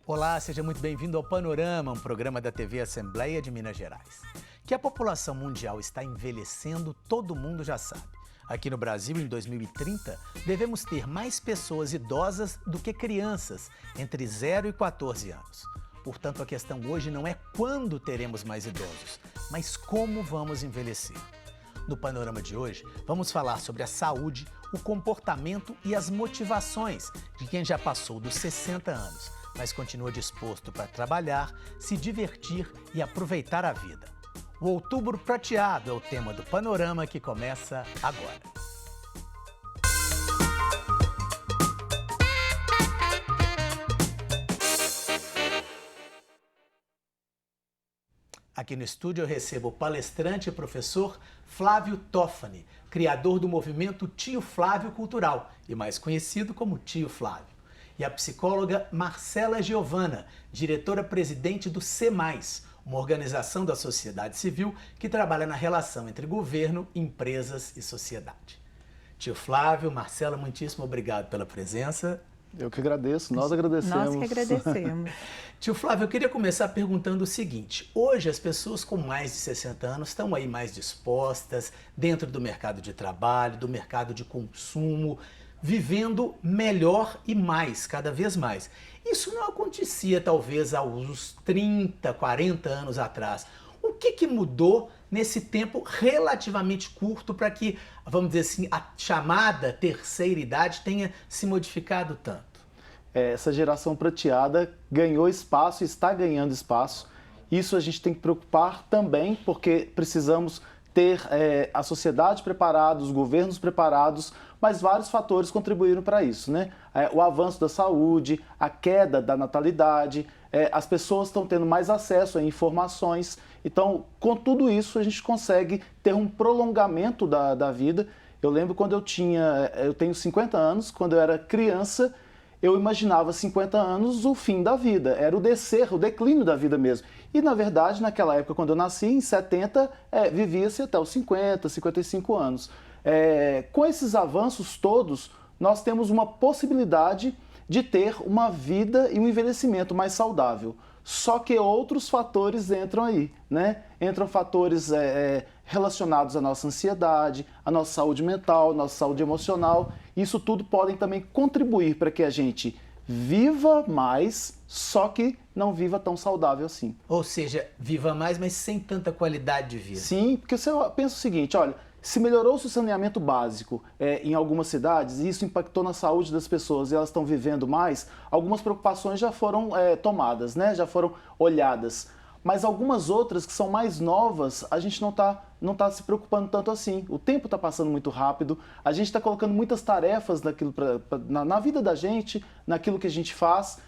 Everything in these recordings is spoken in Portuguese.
Olá, seja muito bem-vindo ao Panorama, um programa da TV Assembleia de Minas Gerais. Que a população mundial está envelhecendo, todo mundo já sabe. Aqui no Brasil, em 2030, devemos ter mais pessoas idosas do que crianças, entre 0 e 14 anos. Portanto, a questão hoje não é quando teremos mais idosos, mas como vamos envelhecer. No Panorama de hoje, vamos falar sobre a saúde, o comportamento e as motivações de quem já passou dos 60 anos, mas continua disposto para trabalhar, se divertir e aproveitar a vida. O Outubro Prateado é o tema do Panorama que começa agora. Aqui no estúdio eu recebo o palestrante e professor Flávio Toffani, criador do movimento Tio Flávio Cultural e mais conhecido como Tio Flávio. E a psicóloga Marcela Giovana, diretora-presidente do C+, uma organização da sociedade civil que trabalha na relação entre governo, empresas e sociedade. Tio Flávio, Marcela, muitíssimo obrigado pela presença. Eu que agradeço, nós agradecemos. Nós que agradecemos. Tio Flávio, eu queria começar perguntando o seguinte: hoje as pessoas com mais de 60 anos estão aí mais dispostas, dentro do mercado de trabalho, do mercado de consumo, vivendo melhor e mais, cada vez mais. Isso não acontecia talvez há uns 30, 40 anos atrás. O que mudou nesse tempo relativamente curto para que, vamos dizer assim, a chamada terceira idade tenha se modificado tanto? Essa geração prateada ganhou espaço e está ganhando espaço. Isso a gente tem que preocupar também, porque precisamos ter a sociedade preparada, os governos preparados, mas vários fatores contribuíram para isso, né? O avanço da saúde, a queda da natalidade, as pessoas estão tendo mais acesso a informações. Então, com tudo isso, a gente consegue ter um prolongamento da vida. Eu lembro quando eu tenho 50 anos, quando eu era criança, eu imaginava 50 anos o fim da vida, era o declínio da vida mesmo. E, na verdade, naquela época, quando eu nasci, em 70, vivia-se até os 50, 55 anos. Com esses avanços todos, nós temos uma possibilidade de ter uma vida e um envelhecimento mais saudável. Só que outros fatores entram aí, né? Entram fatores relacionados à nossa ansiedade, à nossa saúde mental, à nossa saúde emocional. Isso tudo podem também contribuir para que a gente viva mais, só que não viva tão saudável assim. Ou seja, viva mais, mas sem tanta qualidade de vida. Sim, porque você pensa o seguinte, olha, se melhorou-se o saneamento básico em algumas cidades e isso impactou na saúde das pessoas e elas estão vivendo mais, algumas preocupações já foram tomadas, né? Já foram olhadas. Mas algumas outras que são mais novas, a gente não tá se preocupando tanto assim. O tempo está passando muito rápido, a gente está colocando muitas tarefas na vida da gente, naquilo que a gente faz,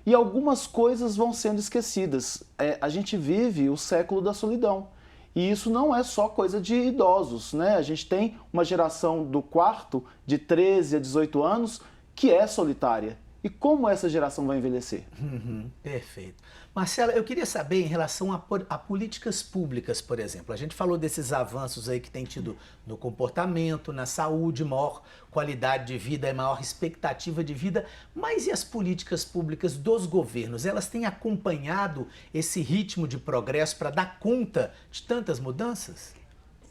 e algumas coisas vão sendo esquecidas. A gente vive o século da solidão. E isso não é só coisa de idosos, né? A gente tem uma geração do quarto, de 13 a 18 anos, que é solitária. E como essa geração vai envelhecer? Perfeito. Marcela, eu queria saber em relação a políticas públicas, por exemplo. A gente falou desses avanços aí que tem tido no comportamento, na saúde, maior qualidade de vida e maior expectativa de vida, mas e as políticas públicas dos governos? Elas têm acompanhado esse ritmo de progresso para dar conta de tantas mudanças?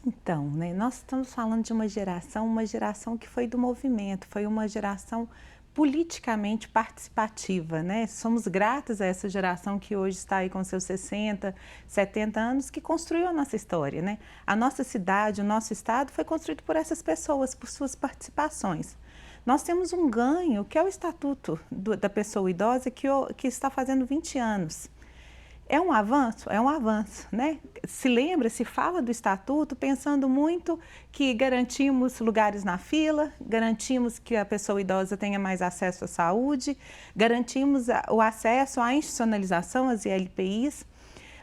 Então, né, nós estamos falando de uma geração que foi do movimento, foi uma geração politicamente participativa, né? Somos gratos a essa geração que hoje está aí com seus 60, 70 anos, que construiu a nossa história, né? A nossa cidade, o nosso estado foi construído por essas pessoas, por suas participações. Nós temos um ganho, que é o Estatuto da Pessoa Idosa, que está fazendo 20 anos. É um avanço, né? Se fala do Estatuto pensando muito que garantimos lugares na fila, garantimos que a pessoa idosa tenha mais acesso à saúde, garantimos o acesso à institucionalização, às ILPIs,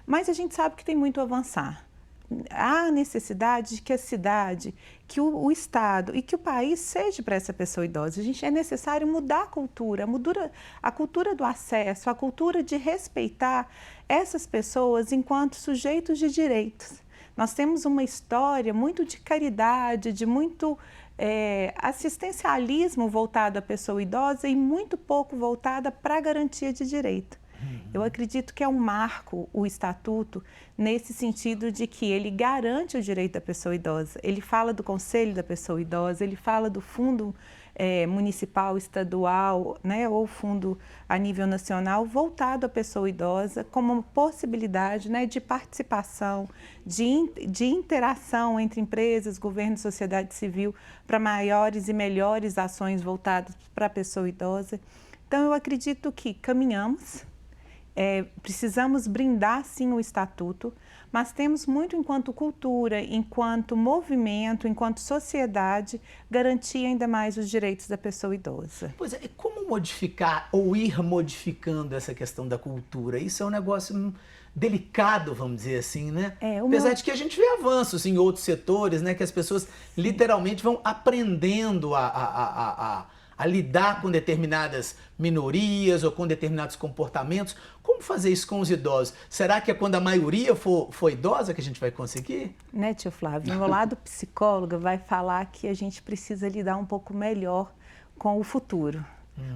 mas a gente sabe que tem muito a avançar. Há necessidade de que a cidade, que o Estado e que o país seja para essa pessoa idosa. É necessário mudar a cultura do acesso, a cultura de respeitar essas pessoas enquanto sujeitos de direitos. Nós temos uma história muito de caridade, de muito assistencialismo voltado à pessoa idosa e muito pouco voltada para a garantia de direito. Eu acredito que é um marco o Estatuto nesse sentido de que ele garante o direito da pessoa idosa. Ele fala do Conselho da Pessoa Idosa, ele fala do Fundo municipal, estadual, né, ou fundo a nível nacional voltado à pessoa idosa como uma possibilidade, né, de participação, de interação entre empresas, governo e sociedade civil para maiores e melhores ações voltadas para a pessoa idosa. Então, eu acredito que caminhamos, precisamos brindar, sim, o Estatuto, mas temos muito, enquanto cultura, enquanto movimento, enquanto sociedade, garantir ainda mais os direitos da pessoa idosa. Pois é, e como modificar ou ir modificando essa questão da cultura? Isso é um negócio delicado, vamos dizer assim, né? Apesar de que a gente vê avanços em outros setores, né? Que as pessoas literalmente vão aprendendo a lidar com determinadas minorias ou com determinados comportamentos. Como fazer isso com os idosos? Será que é quando a maioria for idosa que a gente vai conseguir? Né, tio Flávio? O meu lado psicóloga vai falar que a gente precisa lidar um pouco melhor com o futuro,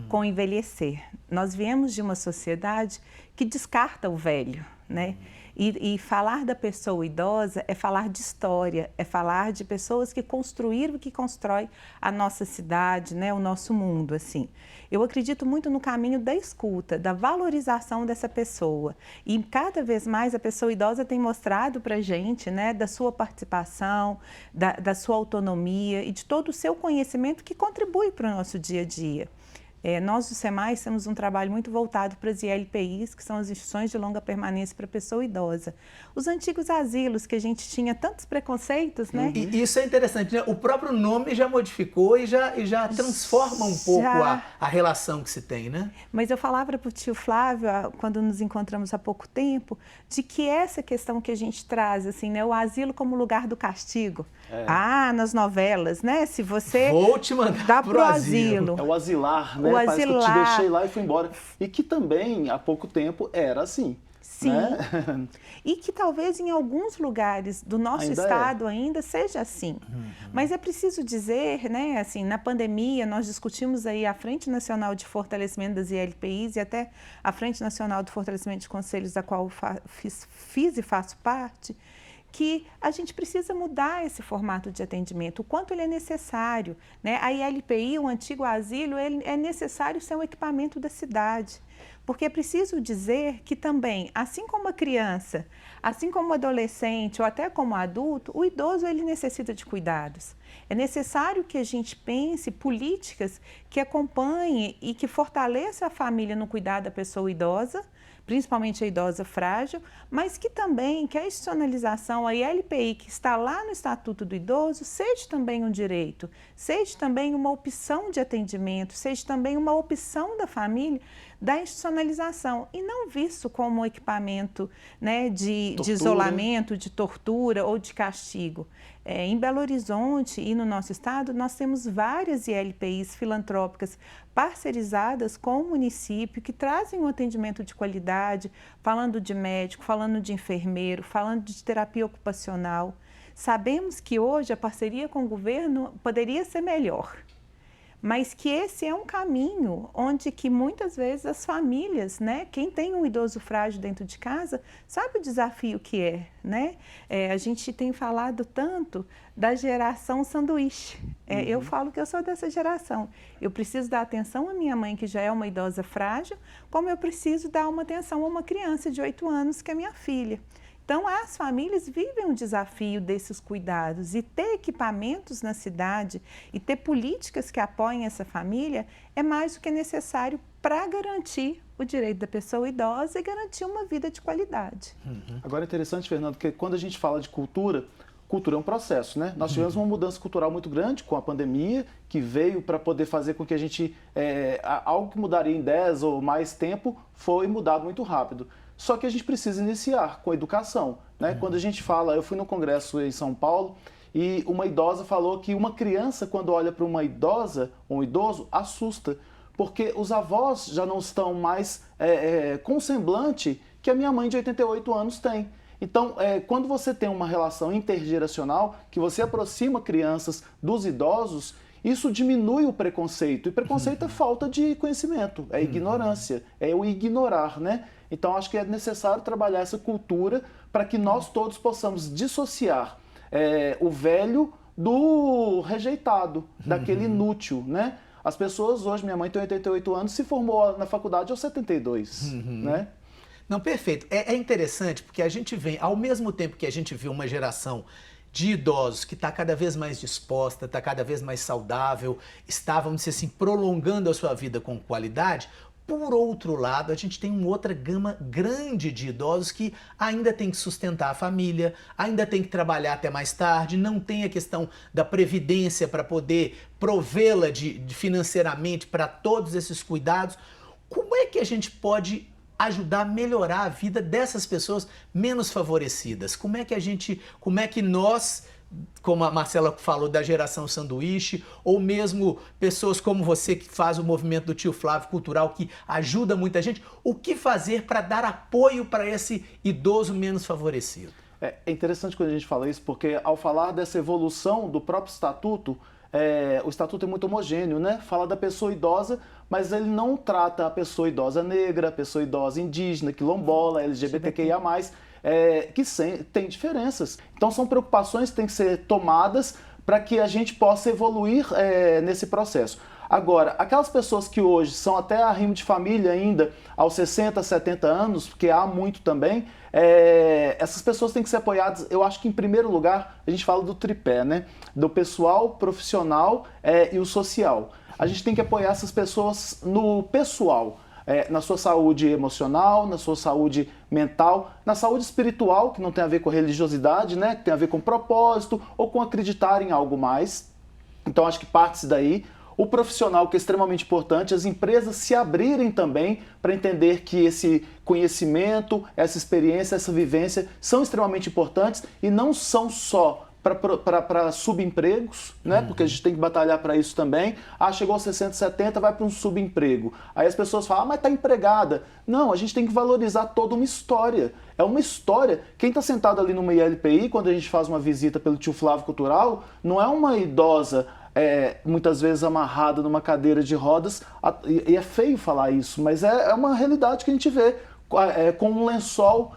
com o envelhecer. Nós viemos de uma sociedade que descarta o velho, né? E falar da pessoa idosa é falar de história, é falar de pessoas que construíram e que constroem a nossa cidade, né, o nosso mundo, assim. Eu acredito muito no caminho da escuta, da valorização dessa pessoa. E cada vez mais a pessoa idosa tem mostrado para a gente, né, da sua participação, da sua autonomia e de todo o seu conhecimento que contribui para o nosso dia a dia. Nós, do SEMAI, temos um trabalho muito voltado para as ILPIs, que são as instituições de longa permanência para a pessoa idosa. Os antigos asilos, que a gente tinha tantos preconceitos, né? E isso é interessante, né? O próprio nome já modificou e já transforma um pouco a relação que se tem, né? Mas eu falava para o tio Flávio, quando nos encontramos há pouco tempo, de que essa questão que a gente traz, assim, né? O asilo como lugar do castigo. Nas novelas, né? Se você vou te mandar pro asilo. É o asilar, né? Parece que eu te deixei lá e fui embora. E que também, há pouco tempo, era assim. Sim. Né? E que talvez em alguns lugares do nosso estado ainda seja assim. Mas é preciso dizer, né, assim, na pandemia nós discutimos aí a Frente Nacional de Fortalecimento das ILPIs e até a Frente Nacional de Fortalecimento de Conselhos, da qual fiz e faço parte, que a gente precisa mudar esse formato de atendimento, o quanto ele é necessário, né? A ILPI, o antigo asilo, é necessário ser um equipamento da cidade, porque é preciso dizer que também, assim como a criança, assim como o adolescente ou até como adulto, o idoso ele necessita de cuidados. É necessário que a gente pense políticas que acompanhem e que fortaleçam a família no cuidado da pessoa idosa, principalmente a idosa frágil, mas que também que a institucionalização, a ILPI que está lá no Estatuto do Idoso, seja também um direito, seja também uma opção de atendimento, seja também uma opção da família da institucionalização e não visto como um equipamento, né, de isolamento, de tortura ou de castigo. Em Belo Horizonte e no nosso estado, nós temos várias ILPIs filantrópicas parcerizadas com o município que trazem um atendimento de qualidade, falando de médico, falando de enfermeiro, falando de terapia ocupacional. Sabemos que hoje a parceria com o governo poderia ser melhor, mas que esse é um caminho onde que muitas vezes as famílias, né, quem tem um idoso frágil dentro de casa, sabe o desafio que é, né? A gente tem falado tanto da geração sanduíche. Eu falo que eu sou dessa geração. Eu preciso dar atenção à minha mãe, que já é uma idosa frágil, como eu preciso dar uma atenção a uma criança de 8 anos, que é minha filha. Então, as famílias vivem um desafio desses cuidados e ter equipamentos na cidade e ter políticas que apoiem essa família é mais do que necessário para garantir o direito da pessoa idosa e garantir uma vida de qualidade. Agora é interessante, Fernando, que quando a gente fala de cultura é um processo, né? Nós tivemos uma mudança cultural muito grande com a pandemia, que veio para poder fazer com que a gente, algo que mudaria em 10 ou mais tempo, foi mudado muito rápido. Só que a gente precisa iniciar com a educação, né? Quando a gente fala, eu fui no congresso em São Paulo e uma idosa falou que uma criança, quando olha para uma idosa ou um idoso, assusta, porque os avós já não estão mais com o semblante que a minha mãe de 88 anos tem. Então, quando você tem uma relação intergeracional, que você aproxima crianças dos idosos, isso diminui o preconceito. E preconceito é falta de conhecimento, é ignorância, é o ignorar, né? Então, acho que é necessário trabalhar essa cultura para que nós todos possamos dissociar o velho do rejeitado, daquele inútil, né? As pessoas hoje, minha mãe tem 88 anos, se formou na faculdade aos 72, né? Não, perfeito. É interessante porque a gente vem, ao mesmo tempo que a gente vê uma geração de idosos que está cada vez mais disposta, está cada vez mais saudável, está, vamos dizer assim, prolongando a sua vida com qualidade. Por outro lado, a gente tem uma outra gama grande de idosos que ainda tem que sustentar a família, ainda tem que trabalhar até mais tarde, não tem a questão da previdência para poder provê-la financeiramente para todos esses cuidados. Como é que a gente pode ajudar a melhorar a vida dessas pessoas menos favorecidas? Como é que nós, como a Marcela falou, da geração sanduíche, ou mesmo pessoas como você que faz o movimento do Tio Flávio Cultural, que ajuda muita gente, o que fazer para dar apoio para esse idoso menos favorecido? É interessante quando a gente fala isso, porque ao falar dessa evolução do próprio estatuto, o estatuto é muito homogêneo, né? Fala da pessoa idosa, mas ele não trata a pessoa idosa negra, a pessoa idosa indígena, quilombola, LGBTQIA+, que tem diferenças. Então são preocupações que têm que ser tomadas para que a gente possa evoluir nesse processo. Agora, aquelas pessoas que hoje são até arrimo de família ainda, aos 60, 70 anos, porque há muito também, essas pessoas têm que ser apoiadas. Eu acho que, em primeiro lugar, a gente fala do tripé, né? Do pessoal, profissional e o social. A gente tem que apoiar essas pessoas no pessoal, na sua saúde emocional, na sua saúde mental, na saúde espiritual, que não tem a ver com a religiosidade, né? Que tem a ver com propósito ou com acreditar em algo mais. Então, acho que parte daí. O profissional, que é extremamente importante, as empresas se abrirem também para entender que esse conhecimento, essa experiência, essa vivência são extremamente importantes e não são só para subempregos, né? Porque a gente tem que batalhar para isso também. Chegou aos 60, 70, vai para um subemprego. Aí as pessoas falam, mas está empregada. Não, a gente tem que valorizar toda uma história. É uma história. Quem está sentado ali numa ILPI, quando a gente faz uma visita pelo Tio Flávio Cultural, não é uma idosa muitas vezes amarrada numa cadeira de rodas, e é feio falar isso, mas é uma realidade que a gente vê, com um lençol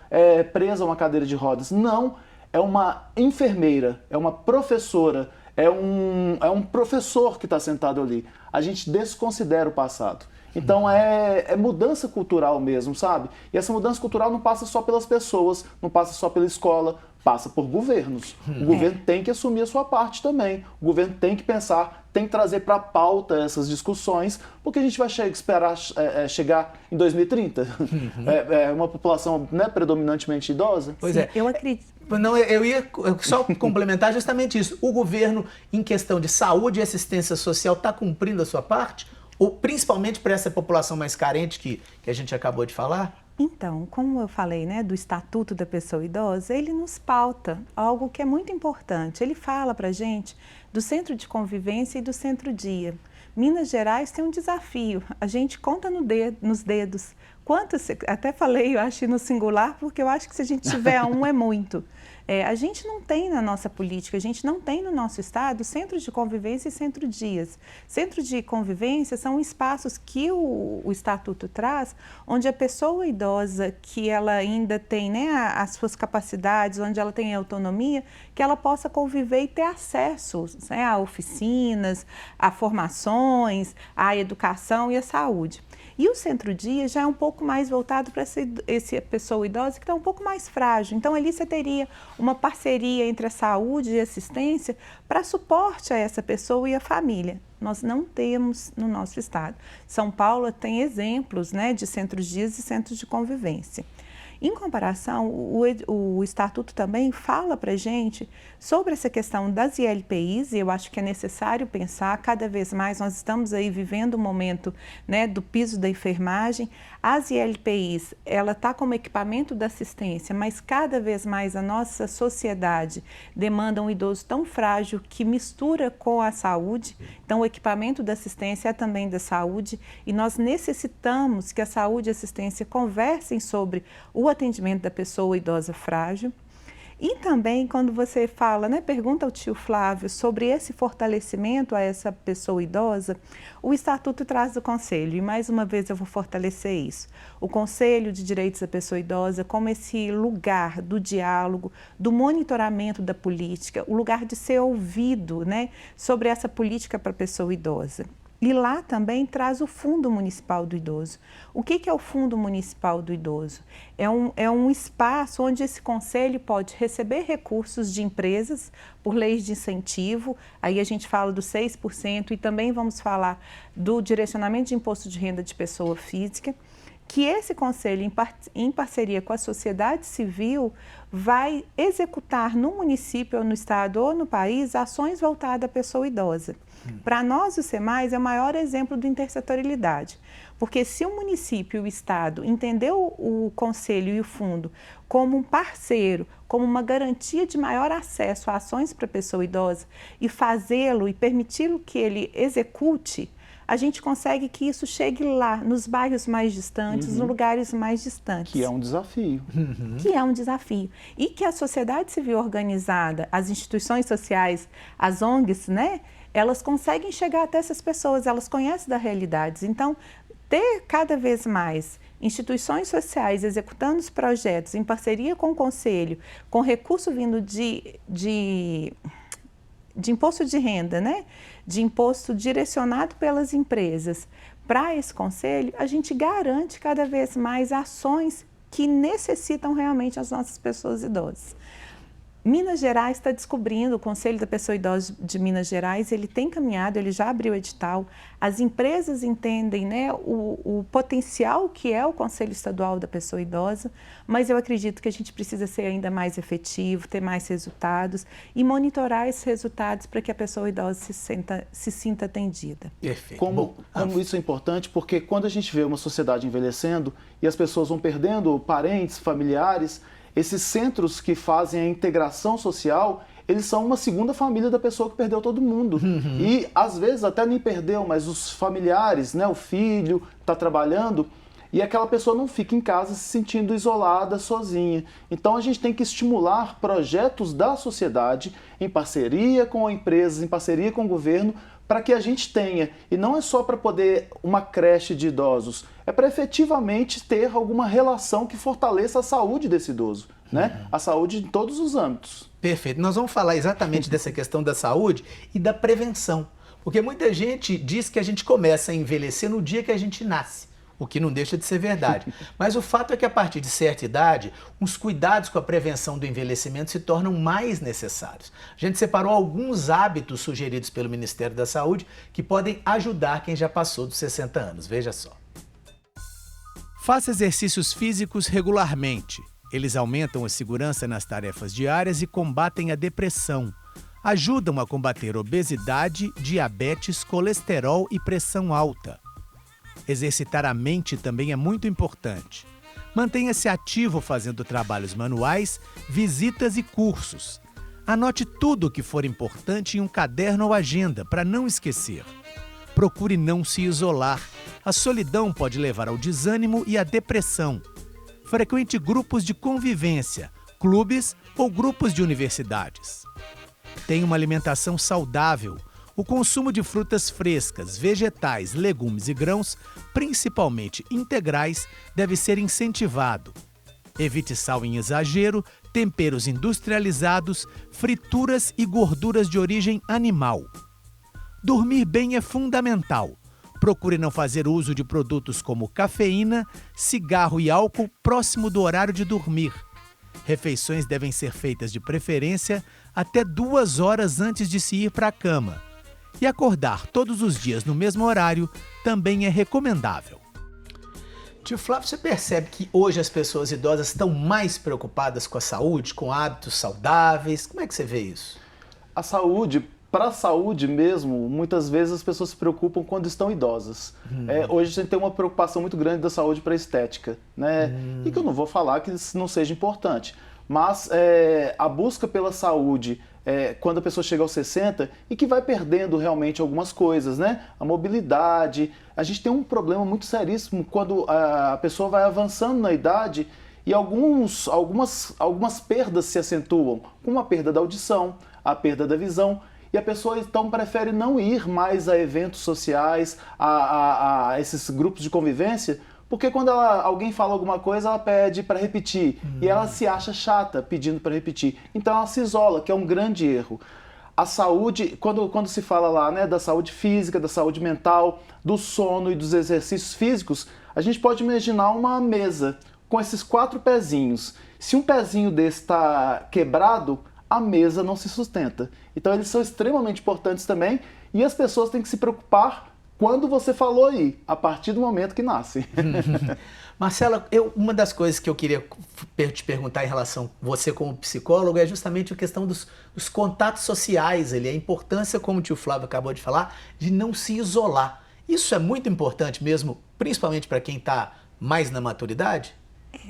presa a uma cadeira de rodas. Não, é uma enfermeira, é uma professora, é um professor que está sentado ali. A gente desconsidera o passado. Então é mudança cultural mesmo, sabe? E essa mudança cultural não passa só pelas pessoas, não passa só pela escola, passa por governos. O governo tem que assumir a sua parte também. O governo tem que pensar, tem que trazer para a pauta essas discussões, porque a gente vai esperar chegar em 2030. Uma população, né, predominantemente idosa. Pois é. Eu acredito. Não, eu ia só complementar justamente isso. O governo, em questão de saúde e assistência social, está cumprindo a sua parte? Ou principalmente para essa população mais carente que a gente acabou de falar? Então, como eu falei, né, do Estatuto da Pessoa Idosa, ele nos pauta algo que é muito importante. Ele fala para a gente do Centro de Convivência e do Centro-Dia. Minas Gerais tem um desafio, a gente conta nos dedos. Quantos, até falei, eu acho, no singular, porque eu acho que se a gente tiver um é muito. A gente não tem na nossa política, a gente não tem no nosso estado centros de convivência e centro-dias. Centros de convivência são espaços que o Estatuto traz, onde a pessoa idosa, que ela ainda tem, né, as suas capacidades, onde ela tem autonomia, que ela possa conviver e ter acesso, né, a oficinas, a formações, à educação e à saúde. E o centro-dia já é um pouco mais voltado para essa pessoa idosa que está um pouco mais frágil. Então, ali você teria uma parceria entre a saúde e a assistência para suporte a essa pessoa e a família. Nós não temos no nosso estado. São Paulo tem exemplos, né, de centros-dias e centros de convivência. Em comparação, o Estatuto também fala para a gente sobre essa questão das ILPIs, e eu acho que é necessário pensar, cada vez mais nós estamos aí vivendo um momento, né, do piso da enfermagem. As ILPIs, ela está como equipamento da assistência, mas cada vez mais a nossa sociedade demanda um idoso tão frágil que mistura com a saúde. Então, o equipamento da assistência é também da saúde, e nós necessitamos que a saúde e a assistência conversem sobre o atendimento da pessoa idosa frágil. E também quando você fala, né, pergunta ao tio Flávio sobre esse fortalecimento a essa pessoa idosa, o Estatuto traz o Conselho, e mais uma vez eu vou fortalecer isso. O Conselho de Direitos da Pessoa Idosa como esse lugar do diálogo, do monitoramento da política, o lugar de ser ouvido, né, sobre essa política para a pessoa idosa. E lá também traz o Fundo Municipal do Idoso. O que é o Fundo Municipal do Idoso? É um espaço onde esse conselho pode receber recursos de empresas por leis de incentivo, aí a gente fala do 6% e também vamos falar do direcionamento de imposto de renda de pessoa física, que esse conselho, em parceria com a sociedade civil, vai executar no município, ou no estado, ou no país, ações voltadas à pessoa idosa. Para nós, o SEMAIS é o maior exemplo de intersetorialidade, porque se o município e o estado entendeu o conselho e o fundo como um parceiro, como uma garantia de maior acesso a ações para a pessoa idosa e fazê-lo e permiti-lo que ele execute, a gente consegue que isso chegue lá, nos bairros mais distantes, nos lugares mais distantes. Que é um desafio. Que é um desafio. E que a sociedade civil organizada, as instituições sociais, as ONGs, né, elas conseguem chegar até essas pessoas, elas conhecem da realidade. Então, ter cada vez mais instituições sociais executando os projetos em parceria com o Conselho, com recurso vindo de imposto de renda, né? De imposto direcionado pelas empresas para esse conselho, a gente garante cada vez mais ações que necessitam realmente as nossas pessoas idosas. Minas Gerais está descobrindo, o Conselho da Pessoa Idosa de Minas Gerais, ele tem caminhado, ele já abriu edital, as empresas entendem, né, o potencial que é o Conselho Estadual da Pessoa Idosa, mas eu acredito que a gente precisa ser ainda mais efetivo, ter mais resultados e monitorar esses resultados para que a pessoa idosa se sinta atendida. Perfeito. Como isso é importante, porque quando a gente vê uma sociedade envelhecendo e as pessoas vão perdendo parentes, familiares, esses centros que fazem a integração social, eles são uma segunda família da pessoa que perdeu todo mundo. E, às vezes, até nem perdeu, mas os familiares, né, o filho está trabalhando e aquela pessoa não fica em casa se sentindo isolada, sozinha. Então, a gente tem que estimular projetos da sociedade em parceria com empresas, em parceria com o governo, para que a gente tenha, e não é só para poder uma creche de idosos, é para efetivamente ter alguma relação que fortaleça a saúde desse idoso, né? A saúde em todos os âmbitos. Perfeito. Nós vamos falar exatamente dessa questão da saúde e da prevenção, porque muita gente diz que a gente começa a envelhecer no dia que a gente nasce, o que não deixa de ser verdade. Mas o fato é que a partir de certa idade, os cuidados com a prevenção do envelhecimento se tornam mais necessários. A gente separou alguns hábitos sugeridos pelo Ministério da Saúde que podem ajudar quem já passou dos 60 anos. Veja só. Faça exercícios físicos regularmente. Eles aumentam a segurança nas tarefas diárias e combatem a depressão. Ajudam a combater obesidade, diabetes, colesterol e pressão alta. Exercitar a mente também é muito importante. Mantenha-se ativo fazendo trabalhos manuais, visitas e cursos. Anote tudo o que for importante em um caderno ou agenda para não esquecer. Procure não se isolar. A solidão pode levar ao desânimo e à depressão. Frequente grupos de convivência, clubes ou grupos de universidades. Tenha uma alimentação saudável. O consumo de frutas frescas, vegetais, legumes e grãos, principalmente integrais, deve ser incentivado. Evite sal em exagero, temperos industrializados, frituras e gorduras de origem animal. Dormir bem é fundamental. Procure não fazer uso de produtos como cafeína, cigarro e álcool próximo do horário de dormir. Refeições devem ser feitas de preferência até 2 horas antes de se ir para a cama. E acordar todos os dias no mesmo horário também é recomendável. Tio Flávio, você percebe que hoje as pessoas idosas estão mais preocupadas com a saúde, com hábitos saudáveis? Como é que você vê isso? A saúde, para a saúde mesmo, muitas vezes as pessoas se preocupam quando estão idosas. Hoje a gente tem uma preocupação muito grande da saúde para a estética, né? E que eu não vou falar que isso não seja importante. Mas a busca pela saúde, quando a pessoa chega aos 60 e que vai perdendo realmente algumas coisas, né? A mobilidade. A gente tem um problema muito seríssimo quando a pessoa vai avançando na idade E algumas perdas se acentuam, como a perda da audição, a perda da visão, e a pessoa então prefere não ir mais a eventos sociais, a esses grupos de convivência, porque quando alguém fala alguma coisa, ela pede para repetir, e ela se acha chata pedindo para repetir. Então ela se isola, que é um grande erro. A saúde, quando se fala lá, né, da saúde física, da saúde mental, do sono e dos exercícios físicos, a gente pode imaginar uma mesa com esses 4 pezinhos. Se um pezinho desse está quebrado, a mesa não se sustenta. Então eles são extremamente importantes também, e as pessoas têm que se preocupar quando você falou aí, a partir do momento que nasce. Marcela, uma das coisas que eu queria te perguntar em relação a você como psicólogo é justamente a questão dos contatos sociais, a importância, como o tio Flávio acabou de falar, de não se isolar. Isso é muito importante mesmo, principalmente para quem está mais na maturidade?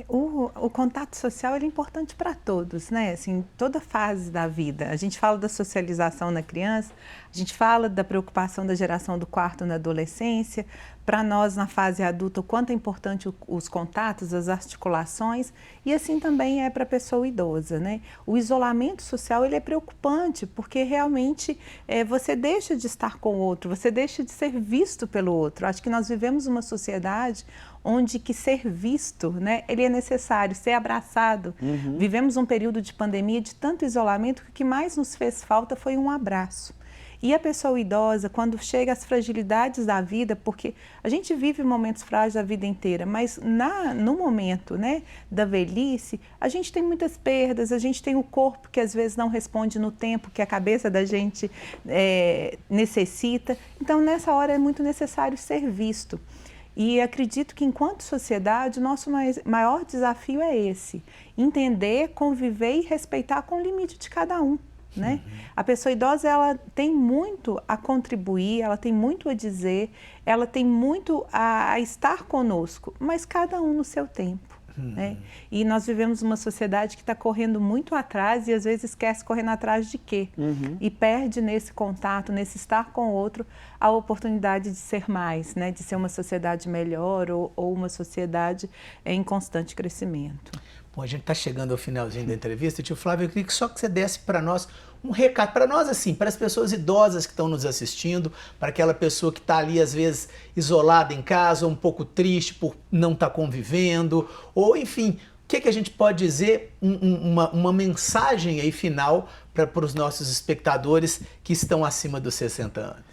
O contato social ele é importante para todos, né? Assim, toda fase da vida. A gente fala da socialização na criança, a gente fala da preocupação da geração do quarto na adolescência. Para nós, na fase adulta, o quanto é importante os contatos, as articulações, e assim também é para a pessoa idosa, né? O isolamento social ele é preocupante, porque realmente você deixa de estar com o outro, você deixa de ser visto pelo outro. Acho que nós vivemos uma sociedade onde que ser visto, né, ele é necessário, ser abraçado. Vivemos um período de pandemia, de tanto isolamento, que o que mais nos fez falta foi um abraço. E a pessoa idosa, quando chega às fragilidades da vida, porque a gente vive momentos frágeis a vida inteira, mas no momento, né, da velhice, a gente tem muitas perdas, a gente tem o corpo que às vezes não responde no tempo que a cabeça da gente necessita. Então, nessa hora é muito necessário ser visto. E acredito que, enquanto sociedade, o nosso maior desafio é esse: entender, conviver e respeitar com o limite de cada um. Né? A pessoa idosa ela tem muito a contribuir, ela tem muito a dizer, ela tem muito a estar conosco, mas cada um no seu tempo. Né? E nós vivemos uma sociedade que está correndo muito atrás e às vezes esquece correndo atrás de quê? E perde nesse contato, nesse estar com o outro, a oportunidade de ser mais, né? De ser uma sociedade melhor ou uma sociedade em constante crescimento. Bom, a gente está chegando ao finalzinho da entrevista. Tio Flávio, eu queria só que você desse para nós um recado, para nós assim, para as pessoas idosas que estão nos assistindo, para aquela pessoa que está ali às vezes isolada em casa, um pouco triste por não estar convivendo, ou enfim, o que a gente pode dizer, uma mensagem aí final para os nossos espectadores que estão acima dos 60 anos?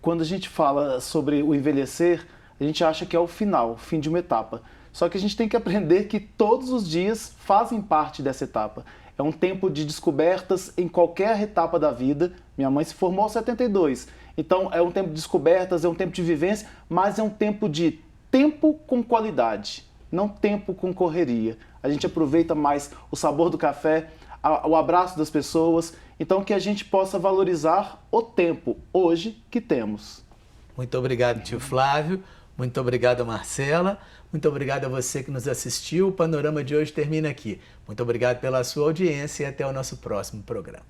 Quando a gente fala sobre o envelhecer, a gente acha que é o final, o fim de uma etapa. Só que a gente tem que aprender que todos os dias fazem parte dessa etapa. É um tempo de descobertas em qualquer etapa da vida. Minha mãe se formou aos 72. Então é um tempo de descobertas, é um tempo de vivência, mas é um tempo de tempo com qualidade, não tempo com correria. A gente aproveita mais o sabor do café, o abraço das pessoas. Então que a gente possa valorizar o tempo hoje que temos. Muito obrigado, tio Flávio. Muito obrigado, Marcela. Muito obrigado a você que nos assistiu. O Panorama de hoje termina aqui. Muito obrigado pela sua audiência e até o nosso próximo programa.